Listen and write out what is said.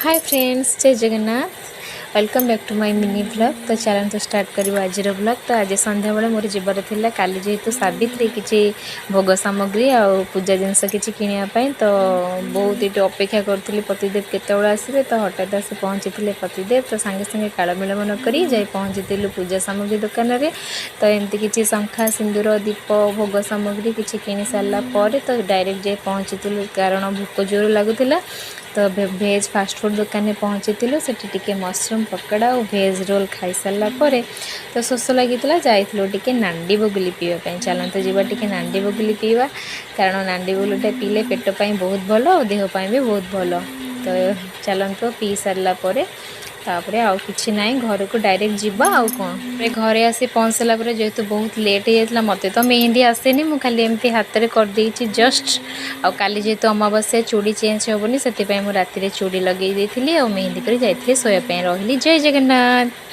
Hi friends, Jai Jagannath. Welcome back to my mini blog. तो channel तो start करूँ आज ब्लॉग। तो आज संध्या बेले मोर जीवर थिला काली जेहेतु सावित्री किसी भोग सामग्री आ पूजा जिनस किसी किणापी तो बहुत ये अपेक्षा करी पतिदेव केतवे आसवे। तो हठात आसी पहुँची पतिदेव तो सांगे सांगे काल मिलमन कर पहुँची पूजा सामग्री दुकान में। तो एमती किसी शंखा सिंदूर दीप भोग सामग्री किसी किणी सारापर तो डायरेक्ट जाए पहुँची कारण भोक जोर लगुला। तो भेज फास्ट फूड दुकान में पहुँची से मशरूम पकड़ा और भेज रोल खाई सारापर तो शोष लगी जाइलु टे नांडी बगुली पीवाई। चलते जीवा टे नांडी बगुली पीवा कारण नांडी बगुलीटा पीले पेटपाई बहुत भल और देहपाई भी बहुत भल। तो चलते पी सारापर तापर आउ कि ना घर को डायरेक्ट जीवा आउ कौन घरे आसी पहुँचला जेहेतु बहुत लेट हो जाता मत तो मेहंदी आसेनी मु खाली एमती हाथ में करदे जस्ट आ काली जेहेतु अमावास्या चूड़ी चेंज हेनी से राति चूड़ी लगे मेहंदी कर जाइए शोया रही। जय जगन्नाथ।